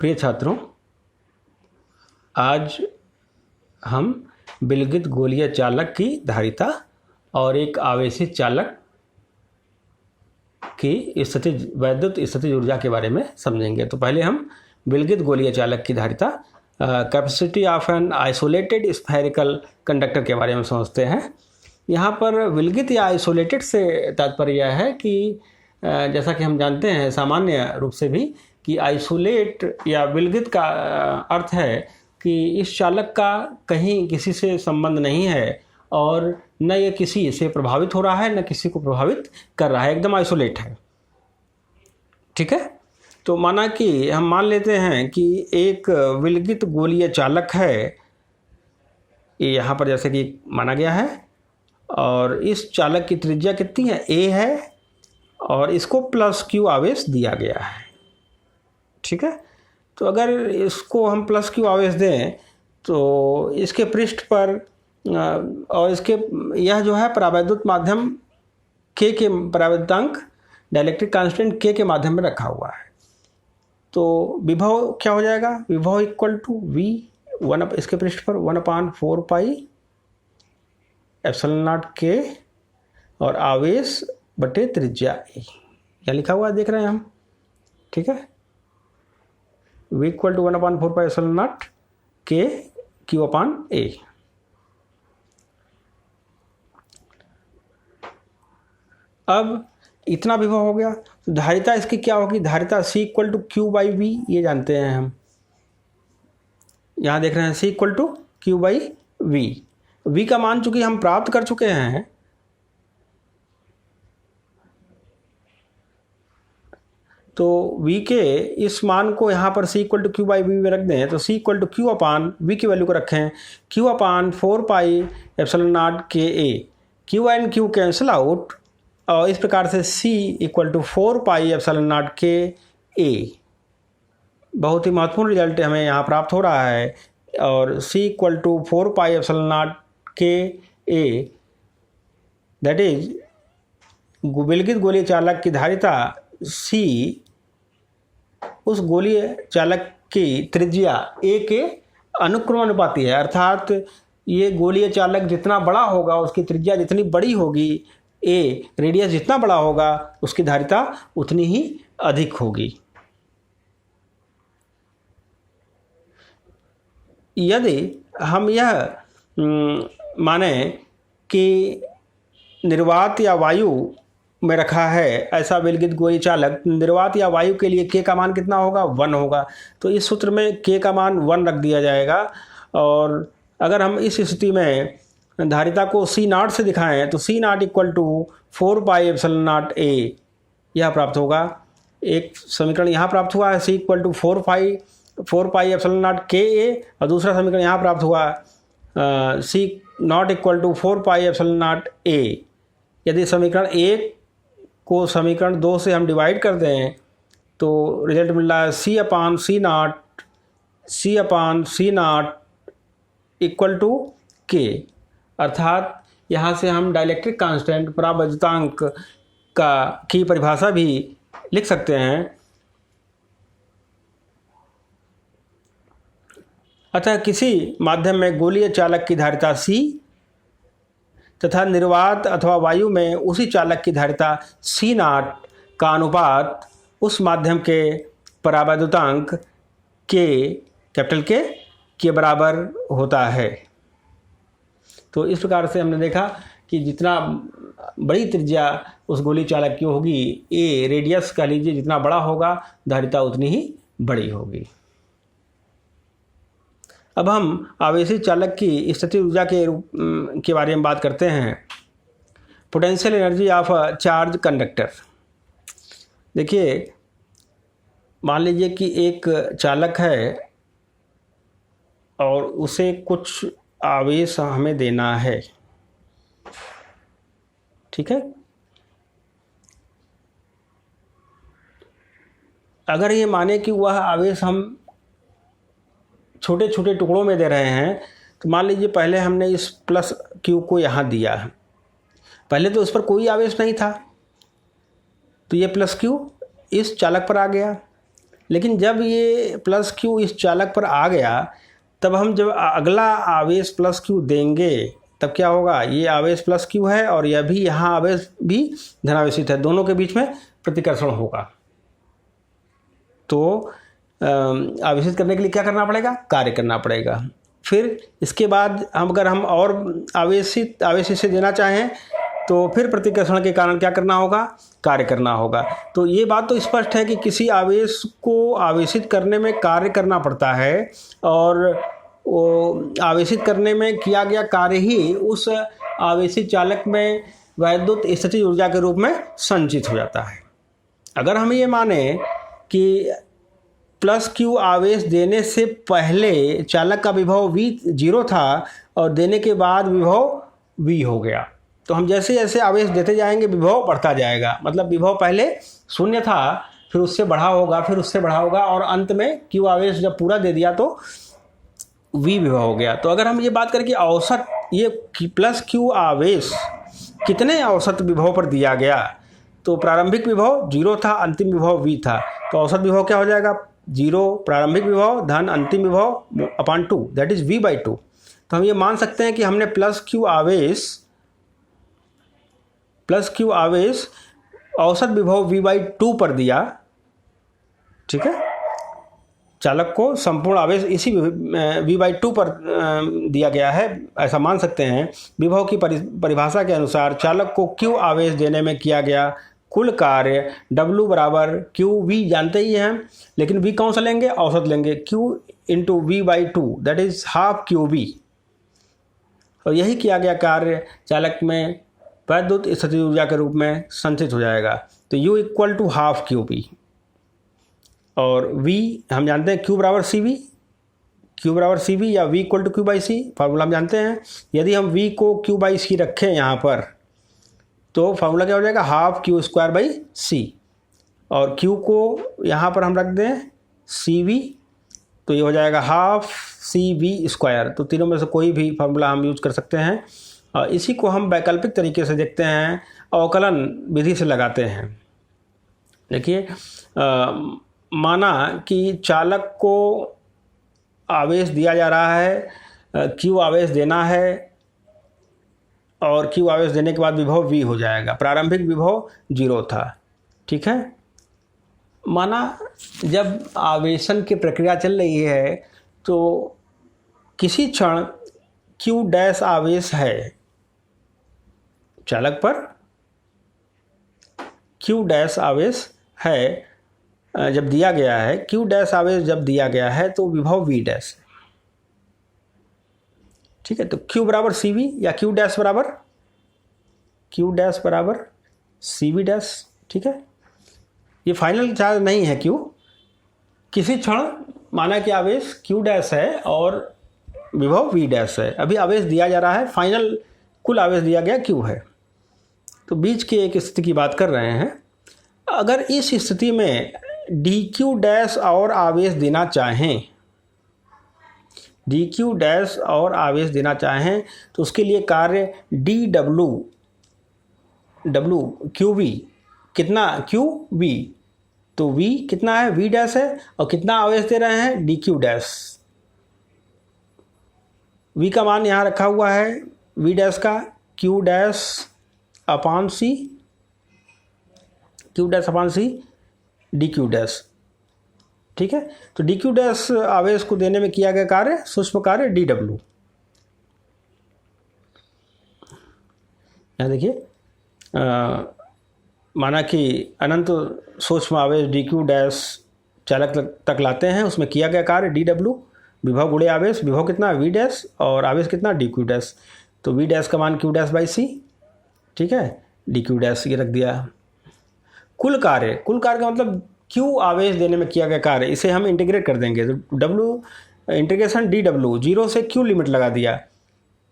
प्रिय छात्रों, आज हम विलगित गोलीय चालक की धारिता और एक आवेशित चालक की स्थितिज वैद्युत स्थितिज ऊर्जा के बारे में समझेंगे। तो पहले हम विलगित गोलीय चालक की धारिता capacity of an isolated spherical conductor के बारे में समझते हैं। यहाँ पर विलगित या आइसोलेटेड से तात्पर्य यह है कि जैसा कि हम जानते हैं सामान्य रूप से भी कि आइसोलेट या विलगित का अर्थ है कि इस चालक का कहीं किसी से संबंध नहीं है और न ये किसी से प्रभावित हो रहा है न किसी को प्रभावित कर रहा है, एकदम आइसोलेट है। ठीक है, तो माना कि हम मान लेते हैं कि एक विलगित गोलीय चालक है, ये यहाँ पर जैसे कि माना गया है, और इस चालक की त्रिज्या कितनी है, a है, और इसको प्लस q आवेश दिया गया है। ठीक है, तो अगर इसको हम प्लस q आवेश दें तो इसके पृष्ठ पर और इसके यह जो है परावैद्युत माध्यम k के परावैद्युतांक डाइलेक्ट्रिक कांस्टेंट k के माध्यम में रखा हुआ है। तो विभव क्या हो जाएगा, विभव इक्वल टू v वन इसके पृष्ठ पर 1/4 पाई एप्सिलॉन नॉट k और आवेश बटे त्रिज्या a, क्या लिखा हुआ है देख रहे हैं हम। ठीक है, v equal to 1/4 pi epsilon naught k q upon a। अब इतना विभव हो गया, तो धारिता इसकी क्या होगी, धारिता c equal to q by V, ये जानते हैं हम। यहाँ देख रहे हैं c equal to q by V. v का मान चूंकि हम प्राप्त कर चुके हैं, तो v के इस मान को यहाँ पर c equal to q by V में रख दें तो c equal to q upon V की वैल्यू को रखें q upon 4 pi epsilon naught के a, q and q cancel out, और इस प्रकार से c equal to 4 pi epsilon naught के a। बहुत ही महत्वपूर्ण रिजल्ट हमें यहाँ प्राप्त हो रहा है, और c equal to 4 pi epsilon naught के a, दैट इज विलगित गोलीय चालक की धारिता c उस गोलीय चालक की त्रिज्या a के अनुक्रमानुपाती है। अर्थात ये गोलीय चालक जितना बड़ा होगा उसकी त्रिज्या जितनी बड़ी होगी, a रेडियस जितना बड़ा होगा उसकी धारिता उतनी ही अधिक होगी। यदि हम यह माने कि निर्वात या वायु में रखा है ऐसा विलगित गोलीय चालक, निर्वात या वायु के लिए k का मान कितना होगा, 1 होगा। तो इस सूत्र में k का मान 1 रख दिया जाएगा, और अगर हम इस स्थिति में धारिता को c नॉट से दिखाएं तो c naught equal to 4 pi epsilon naught a, यह प्राप्त होगा। एक समीकरण यहाँ प्राप्त हुआ है c equal to 4 pi epsilon naught के a, और दूसरा समीकरण यहाँ प्राप्त हुआ c naught equal to 4 pi epsilon naught a। यदि समीकरण 1 को समीकरण 2 से हम डिवाइड कर दें तो रिजल्ट मिल रहा है c upon C naught equal to k। अर्थात यहाँ से हम डाइलेक्ट्रिक कांस्टेंट परावैद्युतांक की परिभाषा भी लिख सकते हैं। अतः किसी माध्यम में गोलीय चालक की धारिता c तथा निर्वात अथवा वायु में उसी चालक की धारिता c नॉट का अनुपात उस माध्यम के परावैद्युतांक कैपिटल K के बराबर होता है। तो इस प्रकार से हमने देखा कि जितना बड़ी त्रिज्या उस गोलीय चालक की होगी, a रेडियस कह लीजिए, जितना बड़ा होगा धारिता उतनी ही बड़ी होगी। अब हम आवेशित चालक की स्थितिज ऊर्जा के बारे में बात करते हैं। Potential energy of charge conductor. देखिए, मान लीजिए कि एक चालक है और उसे कुछ आवेश हमें देना है। ठीक है, अगर ये माने कि वह आवेश हम छोटे छोटे टुकड़ों में दे रहे हैं, तो मान लीजिए पहले हमने इस प्लस q को यहाँ दिया है, पहले तो उस पर कोई आवेश नहीं था, तो ये प्लस q इस चालक पर आ गया। लेकिन जब ये प्लस क्यू इस चालक पर आ गया, तब हम जब अगला आवेश प्लस क्यू देंगे तब क्या होगा, ये आवेश प्लस क्यू है और यह भी, यहाँ आवेश भी धनावेशित है, दोनों के बीच में प्रतिकर्षण होगा। तो आवेशित करने के लिए क्या करना पड़ेगा, कार्य करना पड़ेगा। फिर इसके बाद अगर हम और आवेशित से देना चाहें तो फिर प्रतिकर्षण के कारण क्या करना होगा, कार्य करना होगा। तो ये बात तो स्पष्ट है कि किसी आवेश को आवेशित करने में कार्य करना पड़ता है और वो आवेशित करने में किया गया कार्य ही उस आवेशित चालक में वैद्युत स्थितिज ऊर्जा के रूप में संचित हो जाता है। अगर हम ये माने कि प्लस क्यू आवेश देने से पहले चालक का विभव V 0 था और देने के बाद विभव V हो गया, तो हम जैसे जैसे आवेश देते जाएंगे विभव बढ़ता जाएगा। मतलब विभव पहले शून्य था, फिर उससे बढ़ा होगा, फिर उससे बढ़ा होगा और अंत में क्यू आवेश जब पूरा दे दिया तो V विभव हो गया। तो अगर हम ये बात करें कि औसत ये प्लस क्यू आवेश कितने औसत विभव पर दिया गया, तो प्रारंभिक विभव 0 था, अंतिम विभव V था, तो औसत विभव क्या हो जाएगा, 0 प्रारंभिक विभव धन अंतिम विभव अपॉन 2, दैट इज V/2। तो हम ये मान सकते हैं कि हमने प्लस क्यू आवेश औसत विभव V/2 पर दिया। ठीक है, चालक को संपूर्ण आवेश इसी V/2 पर दिया गया है, ऐसा मान सकते हैं। विभव की परिभाषा के अनुसार चालक को Q आवेश देने में किया गया कुल कार्य W बराबर QV जानते ही हैं, लेकिन V कौन सा लेंगे, औसत लेंगे, Q into V/2 that is half QV। और यही किया गया कार्य चालक में वैद्युत स्थितिज ऊर्जा के रूप में संचित हो जाएगा। तो U equal to half QV और V हम जानते हैं Q बराबर CV या V equal to Q/C, formula हम जानते हैं। यदि हम V को Q/C रखें यहाँ पर तो फार्मूला क्या हो जाएगा, हाफ Q²/C और Q को यहाँ पर हम रख दें CV, तो ये हो जाएगा हाफ CV²। तो तीनों में से कोई भी फार्मूला हम यूज कर सकते हैं। इसी को हम वैकल्पिक तरीके से देखते हैं, अवकलन विधि से लगाते हैं। देखिए, माना कि चालक को आवेश दिया जा रहा है, Q आवेश देना है और Q आवेश देने के बाद विभव V हो जाएगा। प्रारंभिक विभव 0 था। ठीक है, माना जब आवेशन की प्रक्रिया चल रही है तो किसी क्षण Q डैश आवेश है चालक पर, Q डैश आवेश है जब दिया गया है, Q डैश आवेश जब दिया गया है तो विभव V डैश है। ठीक है, तो Q बराबर CV या Q डैश बराबर CV डैश। ठीक है, ये फाइनल चार्ज नहीं है Q। किसी क्षण माना कि आवेश Q डैश है और विभव V डैश है, अभी आवेश दिया जा रहा है, फाइनल कुल आवेश दिया गया Q है। तो बीच की एक स्थिति की बात कर रहे हैं। अगर इस स्थिति में dq डैश और आवेश देना चाहें, तो उसके लिए कार्य dW QV कितना, QV, तो V कितना है, V डैश है और कितना आवेश दे रहे हैं, dq डैश। V का मान यहाँ रखा हुआ है, V डैश का Q dash upon C dq dash. ठीक है, तो dq डैश आवेश को देने में किया गया कार्य, सूक्ष्म कार्य dW। यहाँ देखिए, माना कि अनंत सूक्ष्म आवेश dq डैश चालक तक लाते हैं, उसमें किया गया कार्य dW, विभव गुणे आवेश, विभव कितना V डैश और आवेश कितना dq डैश। तो V डैश का मान Q डैश/C। ठीक है, dq डैश ये रख दिया। कुल कार्य का मतलब Q आवेश देने में किया गया कार्य, इसे हम इंटीग्रेट कर देंगे तो W इंटीग्रेशन dW, 0 से Q लिमिट लगा दिया।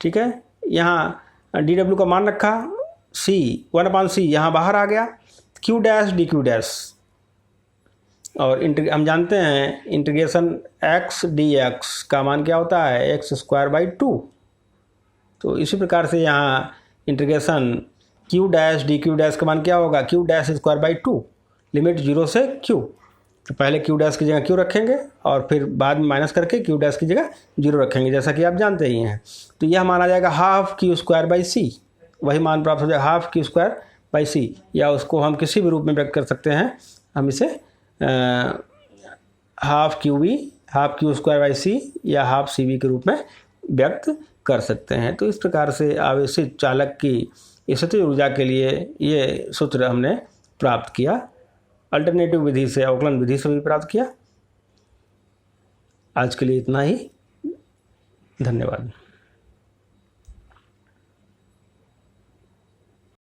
ठीक है, यहाँ dW का मान रखा, C 1/C यहाँ बाहर आ गया, Q डैश dq डैश और हम जानते हैं इंटीग्रेशन x dx का मान क्या होता है, x²/2। तो इसी प्रकार से यहाँ integration Q dash dq dash का मान क्या होगा, Q डैश² 2, लिमिट 0 से Q। तो पहले क्यू डैश की जगह क्यू रखेंगे और फिर बाद में माइनस करके क्यू डैश की जगह जीरो रखेंगे, जैसा कि आप जानते ही हैं। तो यह मान आ जाएगा हाफ क्यू स्क्वायर बाई सी, वही मान प्राप्त हो जाएगा हाफ क्यू स्क्वायर बाई सी, या उसको हम किसी भी रूप में व्यक्त कर सकते हैं। हम इसे हाफ क्यू स्क्वायर बाई सी या हाफ सी वी के रूप में व्यक्त कर सकते हैं। तो इस प्रकार से आवेशित चालक की स्थितिज ऊर्जा के लिए ये सूत्र हमने प्राप्त किया। अल्टरनेटिव विधि से, अवकलन विधि से भी प्राप्त किया। आज के लिए इतना ही, धन्यवाद।